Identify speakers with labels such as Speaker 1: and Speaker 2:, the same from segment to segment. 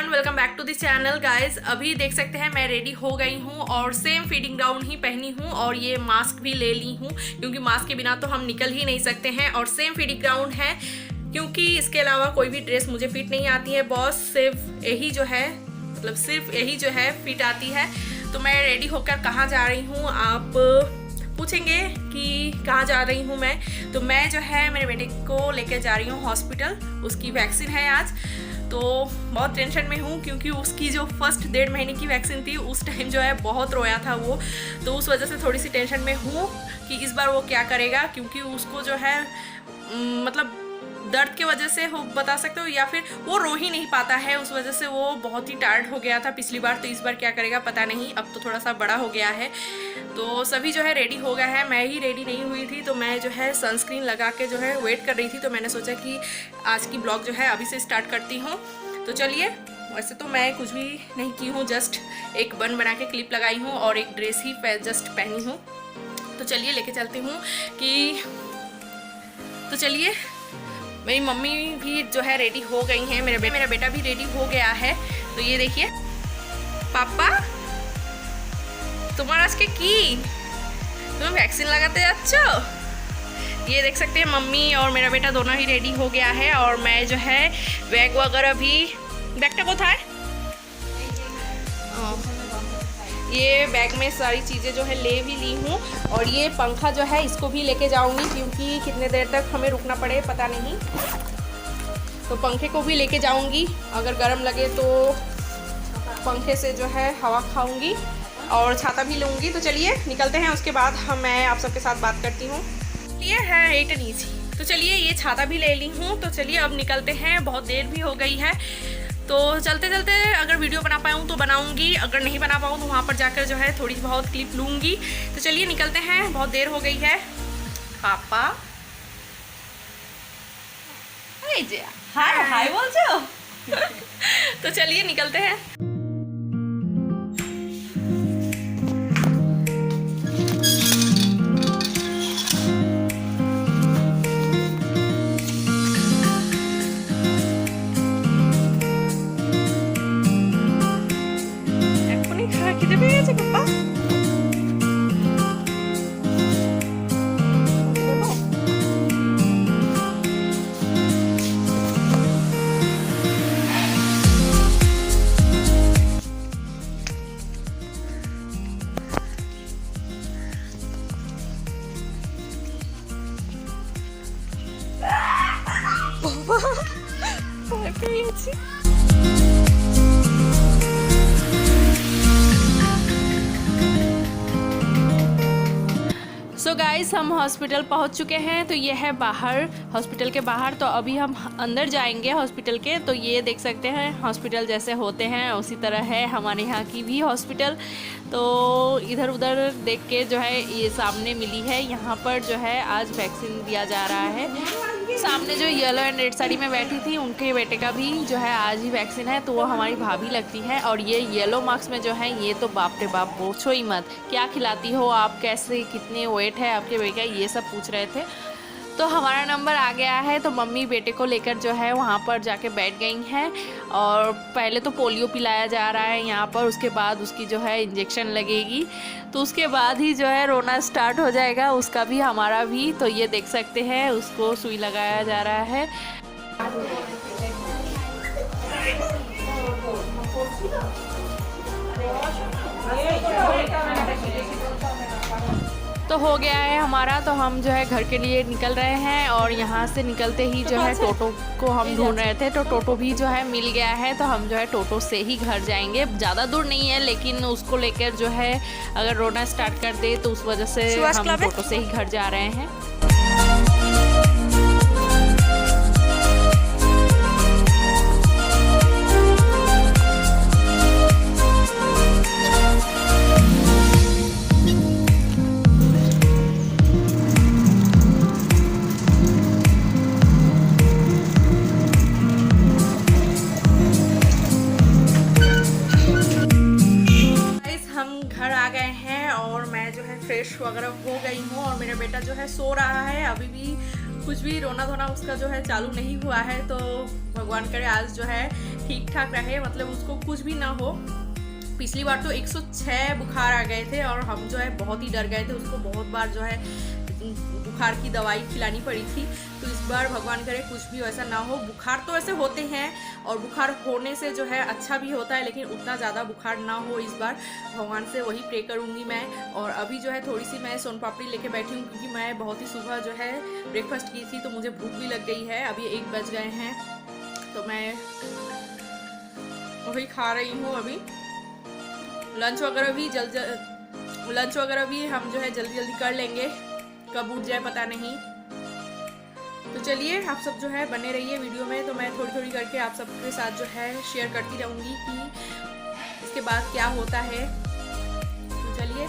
Speaker 1: Everyone, welcome back to the channel guys. अभी देख सकते हैं मैं रेडी हो गई हूँ और सेम फीडिंग गाउन ही पहनी हूँ और ये मास्क भी ले ली हूँ क्योंकि मास्क के बिना तो हम निकल ही नहीं सकते हैं। और सेम फीडिंग गाउन है क्योंकि इसके अलावा कोई भी ड्रेस मुझे फिट नहीं आती है। बॉस सिर्फ यही जो है फिट आती है। तो मैं रेडी होकर कहाँ जा रही हूँ आप पूछेंगे कि कहाँ जा रही हूँ मैं। तो मैं जो है मेरे बेटे को लेकर जा रही हूँ हॉस्पिटल। उसकी वैक्सीन है आज, तो बहुत टेंशन में हूँ क्योंकि उसकी जो फर्स्ट 1.5 महीने की वैक्सीन थी उस टाइम जो है बहुत रोया था वो। तो उस वजह से थोड़ी सी टेंशन में हूँ कि इस बार वो क्या करेगा, क्योंकि उसको जो है मतलब दर्द की वजह से हो बता सकते हो या फिर वो रो ही नहीं पाता है, उस वजह से वो बहुत ही टायर्ड हो गया था पिछली बार। तो इस बार क्या करेगा पता नहीं, अब तो थोड़ा सा बड़ा हो गया है। तो सभी जो है रेडी हो गया है, मैं ही रेडी नहीं हुई थी। तो मैं जो है सनस्क्रीन लगा के जो है वेट कर रही थी। तो मैंने सोचा कि आज की ब्लॉग जो है अभी से स्टार्ट करती हूँ। तो चलिए, वैसे तो मैं कुछ भी नहीं की हूँ, जस्ट एक बन बना के क्लिप लगाई हूँ और एक ड्रेस ही जस्ट पहनी हूँ। तो चलिए लेके चलती हूँ तो चलिए, मेरी मम्मी भी जो है रेडी हो गई हैं, मेरा बेटा भी रेडी हो गया है। तो ये देखिए पापा, तुम्हारा आज के की तुम वैक्सीन लगाते जाচ্ছ। ये देख सकते हैं मम्मी और मेरा बेटा दोनों ही रेडी हो गया है। और मैं जो है बैग वगैरह भी, बैगटा कोথায়, ये बैग में सारी चीज़ें जो है ले भी ली हूँ। और ये पंखा जो है इसको भी लेके जाऊँगी क्योंकि कितने देर तक हमें रुकना पड़े पता नहीं। तो पंखे को भी लेके जाऊँगी, अगर गर्म लगे तो पंखे से जो है हवा खाऊँगी और छाता भी लूँगी। तो चलिए निकलते हैं, उसके बाद मैं आप सबके साथ बात करती हूँ। ये है 8 एंड ईजी। तो चलिए, ये छाता भी ले ली हूँ। तो चलिए अब निकलते हैं, बहुत देर भी हो गई है। तो चलते चलते अगर वीडियो बना पाऊँ तो बनाऊँगी, अगर नहीं बना पाऊँ तो वहाँ पर जाकर जो है थोड़ी बहुत क्लिप लूँगी। तो चलिए निकलते हैं, बहुत देर हो गई है। पापा हाय हाय बोलছো। तो चलिए निकलते हैं। सो गाइस, हम हॉस्पिटल पहुंच चुके हैं। तो ये है बाहर, हॉस्पिटल के बाहर। तो अभी हम अंदर जाएंगे हॉस्पिटल के। तो ये देख सकते हैं हॉस्पिटल जैसे होते हैं उसी तरह है हमारे यहाँ की भी हॉस्पिटल। तो इधर उधर देख के जो है ये सामने मिली है, यहाँ पर जो है आज वैक्सीन दिया जा रहा है। सामने जो येलो एंड रेड साड़ी में बैठी थी उनके बेटे का भी जो है आज ही वैक्सीन है। तो वो हमारी भाभी लगती है। और ये येलो मार्क्स में जो है ये तो बाप रे बाप पूछो ही मत, क्या खिलाती हो आप, कैसे कितने वेट है आपके बेटे का, ये सब पूछ रहे थे। तो हमारा नंबर आ गया है। तो मम्मी बेटे को लेकर जो है वहाँ पर जाके बैठ गई हैं। और पहले तो पोलियो पिलाया जा रहा है यहाँ पर, उसके बाद उसकी जो है इंजेक्शन लगेगी। तो उसके बाद ही जो है रोना स्टार्ट हो जाएगा, उसका भी हमारा भी। तो ये देख सकते हैं उसको सुई लगाया जा रहा है। तो हो गया है हमारा। तो हम जो है घर के लिए निकल रहे हैं। और यहाँ से निकलते ही जो है टोटो को हम ढूंढ रहे थे, तो टोटो भी जो है मिल गया है। तो हम जो है टोटो से ही घर जाएंगे। ज़्यादा दूर नहीं है, लेकिन उसको लेकर जो है अगर रोना स्टार्ट कर दे तो उस वजह से हम टोटो से ही घर जा रहे हैं। फ्रेश वगैरह हो गई हूँ और मेरा बेटा जो है सो रहा है। अभी भी कुछ भी रोना धोना उसका जो है चालू नहीं हुआ है। तो भगवान करे आज जो है ठीक ठाक रहे, मतलब उसको कुछ भी ना हो। पिछली बार तो 106 बुखार आ गए थे और हम जो है बहुत ही डर गए थे, उसको बहुत बार जो है बुखार की दवाई खिलानी पड़ी थी। तो इस बार भगवान करे कुछ भी वैसा ना हो। बुखार तो ऐसे होते हैं और बुखार होने से जो है अच्छा भी होता है, लेकिन उतना ज़्यादा बुखार ना हो इस बार, भगवान से वही प्रे करूँगी मैं। और अभी जो है थोड़ी सी मैं सोन पापड़ी लेके बैठी हूँ, क्योंकि मैं बहुत ही सुबह जो है ब्रेकफास्ट की थी, तो मुझे भूख भी लग गई है। अभी 1 बज गए हैं, तो मैं वही खा रही हूँ। अभी लंच वगैरह भी हम जो है जल्दी जल्दी कर लेंगे, कब उठ जाए पता नहीं। तो चलिए आप सब जो है बने रहिए वीडियो में, तो मैं थोड़ी थोड़ी करके आप सबके साथ जो है शेयर करती रहूँगी कि इसके बाद क्या होता है। तो चलिए,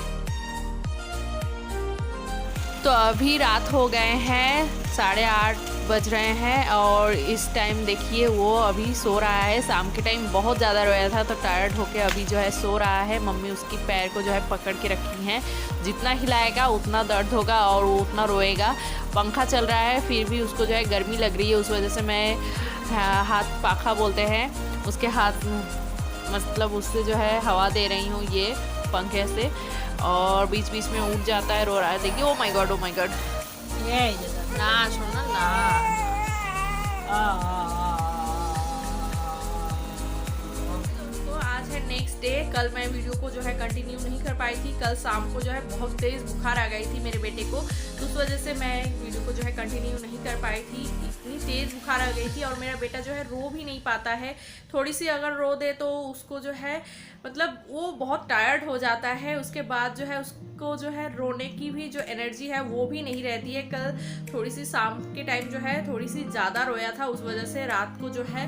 Speaker 1: तो अभी रात हो गए हैं, 8:30 बज रहे हैं और इस टाइम देखिए वो अभी सो रहा है। शाम के टाइम बहुत ज़्यादा रोया था तो टायर्ड होके अभी जो है सो रहा है। मम्मी उसकी पैर को जो है पकड़ के रखी हैं, जितना हिलाएगा उतना दर्द होगा और वो उतना रोएगा। पंखा चल रहा है फिर भी उसको जो है गर्मी लग रही है, उस वजह से मैं हाथ पाखा बोलते हैं उसके हाथ, मतलब उससे जो है हवा दे रही हूँ ये पंखे से, और बीच बीच में उठ जाता है, रो रहा है। देखिए ओ माय गॉड ना छोड़ना ना। तो आज है नेक्स्ट डे। कल मैं वीडियो को जो है कंटिन्यू नहीं कर पाई थी, कल शाम को जो है बहुत तेज़ बुखार आ गई थी मेरे बेटे को, तो उस वजह से मैं वीडियो को जो है कंटिन्यू नहीं कर पाई थी। इतनी तेज़ बुखार आ गई थी और मेरा बेटा जो है रो भी नहीं पाता है। थोड़ी सी अगर रो दे तो उसको जो है मतलब वो बहुत टायर्ड हो जाता है, उसके बाद जो है उसको जो है रोने की भी जो एनर्जी है वो भी नहीं रहती है। कल थोड़ी सी शाम के टाइम जो है थोड़ी सी ज़्यादा रोया था, उस वजह से रात को जो है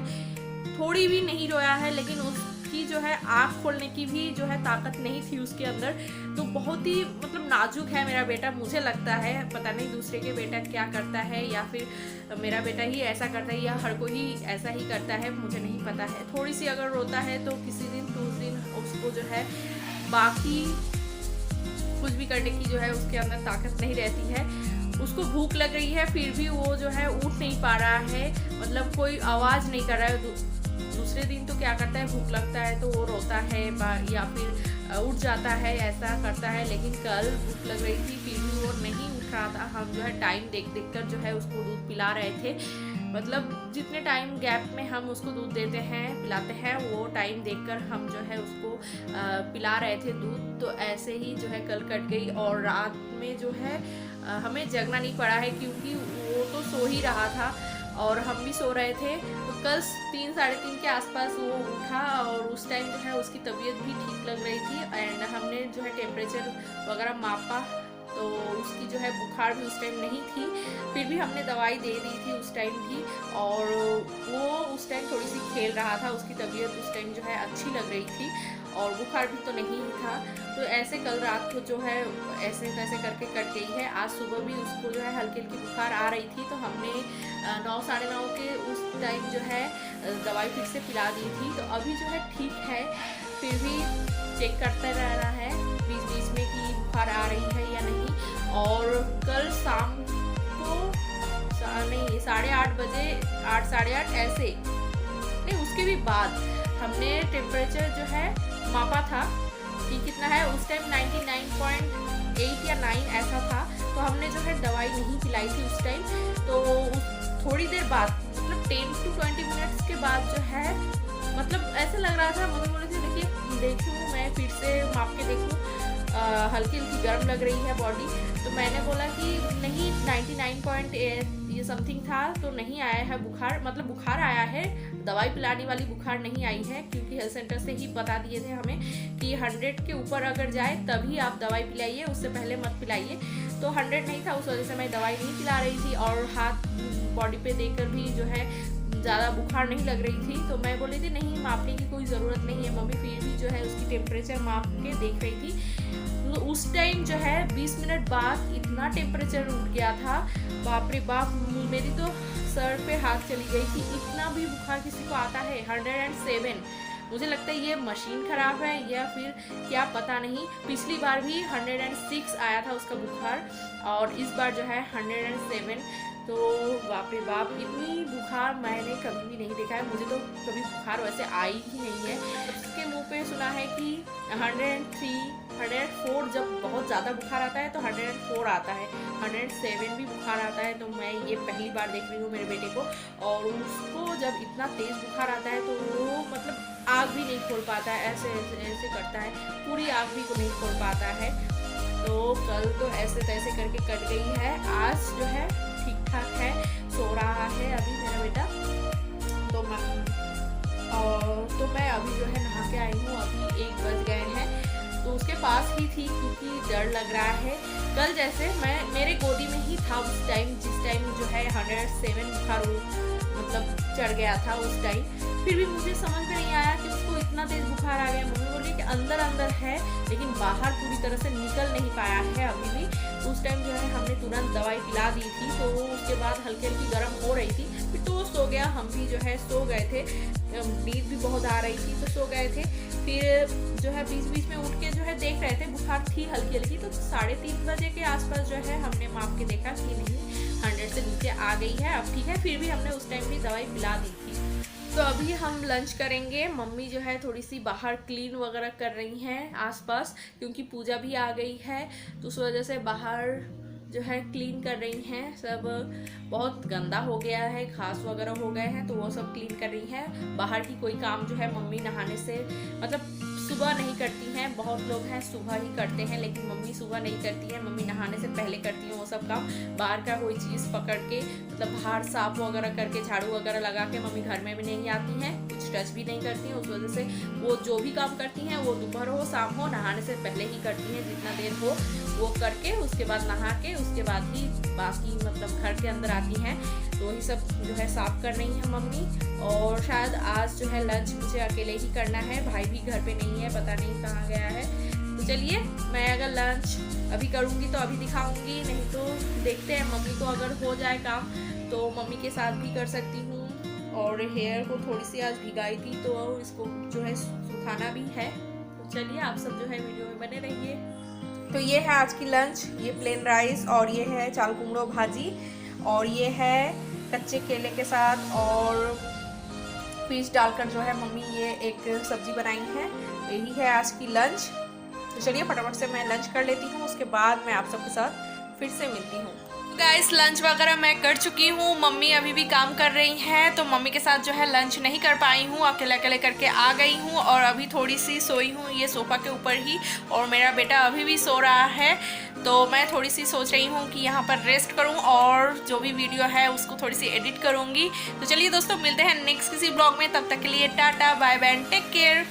Speaker 1: थोड़ी भी नहीं रोया है, लेकिन उसकी जो है आँख खोलने की भी जो है ताकत नहीं थी उसके अंदर। तो बहुत ही मतलब नाजुक है मेरा बेटा, मुझे लगता है। पता नहीं दूसरे के बेटा क्या करता है, या फिर मेरा बेटा ही ऐसा करता है, या हर कोई ऐसा ही करता है, मुझे नहीं पता है। थोड़ी सी अगर रोता है तो किसी दिन तो उस दिन उसको जो है बाकी कुछ भी करने की जो है उसके अंदर ताकत नहीं रहती है। उसको भूख लग रही है फिर भी वो जो है उठ नहीं पा रहा है, मतलब कोई आवाज़ नहीं कर रहा है। दूसरे दिन तो क्या करता है, भूख लगता है तो वो रोता है या फिर उठ जाता है, ऐसा करता है। लेकिन कल भूख लग रही थी फिर भी वो नहीं उठ रहा था। हम जो है टाइम देख देख कर जो है उसको दूध पिला रहे थे, मतलब जितने टाइम गैप में हम उसको दूध देते हैं पिलाते हैं वो टाइम देखकर हम जो है उसको पिला रहे थे दूध। तो ऐसे ही जो है कल कट गई और रात में जो है हमें जगना नहीं पड़ा है, क्योंकि वो तो सो ही रहा था और हम भी सो रहे थे। तो कल 3 साढ़े 3 के आसपास वो उठा और उस टाइम जो है उसकी तबीयत भी ठीक लग रही थी। एंड हमने जो है टेम्परेचर वगैरह मापा तो उसकी जो है बुखार भी उस टाइम नहीं थी, फिर भी हमने दवाई दे दी थी उस टाइम भी। और वो उस टाइम थोड़ी सी खेल रहा था, उसकी तबीयत उस टाइम जो है अच्छी लग रही थी और बुखार भी तो नहीं था। तो ऐसे कल रात को जो है ऐसे तैसे करके कट गई है। आज सुबह भी उसको जो है हल्की हल्की बुखार आ रही थी, तो हमने 9 साढ़े 9 के उस टाइम जो है दवाई फिर से पिला दी थी। तो अभी जो है ठीक है, फिर भी चेक करते रहना है बीच बीच में कि बुखार आ रही है या नहीं। और कल शाम को नहीं 8:30 बजे 8 साढ़े 8 ऐसे नहीं, उसके भी बाद हमने टेम्परेचर जो है मापा था कि कितना है। उस टाइम 99.8 या 9 ऐसा था। तो हमने जो है दवाई नहीं पिलाई थी उस टाइम। तो थोड़ी देर बाद मतलब 10 to 20 मिनट्स के बाद जो है मतलब ऐसा लग रहा था, मम्मी बोली थी देखिए देखूँ मैं फिर से माप के देखूँ, हल्की हल्की गर्म लग रही है बॉडी। तो मैंने बोला कि नहीं 99.8 ये समथिंग था, तो नहीं आया है बुखार, मतलब बुखार आया है, दवाई पिलाने वाली बुखार नहीं आई है, क्योंकि हेल्थ सेंटर से ही बता दिए थे हमें कि 100 के ऊपर अगर जाए तभी आप दवाई पिलाइए, उससे पहले मत पिलाइए। तो 100 नहीं था, उस वजह से मैं दवाई नहीं पिला रही थी और हाथ बॉडी पे देकर भी जो है ज़्यादा बुखार नहीं लग रही थी। तो मैं बोली थी नहीं मापने की कोई ज़रूरत नहीं है। मम्मी फिर भी जो है उसकी टेम्परेचर माप के देख रही थी। तो उस टाइम जो है 20 मिनट बाद इतना टेम्परेचर उठ गया था, बाप रे बाप, मेरी तो सर पे हाथ चली गई थी। इतना भी बुखार किसी को आता है? 107। मुझे लगता है ये मशीन ख़राब है या फिर क्या पता नहीं। पिछली बार भी 106 आया था उसका बुखार और इस बार जो है 107। तो बाप रे बाप, इतनी बुखार मैंने कभी भी नहीं देखा है। मुझे तो कभी बुखार वैसे आई ही नहीं है। उसके मुंह पे सुना है कि 103, 104 जब बहुत ज़्यादा बुखार आता है तो 104 आता है, 107 भी बुखार आता है। तो मैं ये पहली बार देख रही हूँ मेरे बेटे को, और उसको जब इतना तेज़ बुखार आता है तो वो मतलब आग भी नहीं खोल पाता है, ऐसे ऐसे ऐसे करता है, पूरी आग भी को नहीं खोल पाता है। तो कल तो ऐसे तैसे करके कट गई है, आज जो है ठीक ठाक है, सो रहा है अभी मेरा बेटा। तो मैं अभी जो है नहा के आई हूँ, अभी 1 बज गए हैं, तो उसके पास ही थी क्योंकि डर लग रहा है। कल जैसे मैं मेरे गोदी में ही था उस टाइम, जिस टाइम जो है 107 बुखार मतलब चढ़ गया था उस टाइम। फिर भी मुझे समझ में नहीं आया कि उसको इतना तेज बुखार आ गया। मम्मी बोली कि अंदर अंदर है लेकिन बाहर पूरी तरह से निकल नहीं पाया है अभी भी। उस टाइम जो है हमने तुरंत दवाई पिला दी थी, तो उसके बाद हल्की हल्की गर्म हो रही थी, फिर तो सो गया। हम भी जो है सो गए थे, नींद भी बहुत आ रही थी तो सो गए थे। फिर जो है बीच बीच में उठ के जो है देख रहे थे, बुखार थी हल्की हल्की, तो 3:30 बजे के आसपास जो है हमने माप के देखा कि नहीं 100 से नीचे आ गई है, अब ठीक है। फिर भी हमने उस टाइम भी दवाई पिला दी थी। तो अभी हम लंच करेंगे। मम्मी जो है थोड़ी सी बाहर क्लीन वगैरह कर रही हैं आसपास, क्योंकि पूजा भी आ गई है, तो उस वजह से बाहर जो है क्लीन कर रही हैं। सब बहुत गंदा हो गया है, घास वगैरह हो गए हैं, तो वो सब क्लीन कर रही हैं। बाहर की कोई काम जो है मम्मी नहाने से मतलब सुबह नहीं करती हैं। बहुत लोग हैं सुबह ही करते हैं, लेकिन मम्मी सुबह नहीं करती है, मम्मी नहाने से पहले करती हैं वो सब काम। बाहर का कोई चीज़ पकड़ के मतलब बाहर साफ वगैरह करके झाड़ू वगैरह लगा के मम्मी घर में भी नहीं आती हैं, कुछ टच भी नहीं करती हैं। उस वजह से वो जो भी काम करती हैं वो दोपहर हो शाम हो नहाने से पहले ही करती हैं, जितना देर हो वो करके उसके बाद नहा के उसके बाद ही बाकी मतलब घर के अंदर आती हैं। तो वही सब जो है साफ कर रही हैं मम्मी। और शायद आज जो है लंच मुझे अकेले ही करना है, भाई भी घर पे नहीं है, पता नहीं कहाँ गया है। तो चलिए, मैं अगर लंच अभी करूँगी तो अभी दिखाऊँगी, नहीं तो देखते हैं। मम्मी को अगर हो जाए काम तो मम्मी के साथ भी कर सकती हूँ। और हेयर को थोड़ी सी आज भिगाई थी तो इसको जो है सुखाना भी है। तो चलिए, आप सब जो है वीडियो में बने रहिए। तो ये है आज की लंच, ये प्लेन राइस, और ये है चाल कुमड़ो भाजी, और ये है कच्चे केले के साथ और पीस डालकर जो है मम्मी ये एक सब्जी बनाई है। यही है आज की लंच। तो चलिए फटाफट से मैं लंच कर लेती हूँ, उसके बाद मैं आप सबके साथ फिर से मिलती हूँ। गाइस, लंच वगैरह मैं कर चुकी हूँ, मम्मी अभी भी काम कर रही हैं, तो मम्मी के साथ जो है लंच नहीं कर पाई हूँ, अकेले अकेले करके आ गई हूँ। और अभी थोड़ी सी सोई हूँ ये सोफ़ा के ऊपर ही, और मेरा बेटा अभी भी सो रहा है। तो मैं थोड़ी सी सोच रही हूँ कि यहाँ पर रेस्ट करूँ और जो भी वीडियो है उसको थोड़ी सी एडिट करूँगी। तो चलिए दोस्तों, मिलते हैं नेक्स्ट किसी ब्लॉग में, तब तक के लिए टाटा बाय बाय, टेक केयर।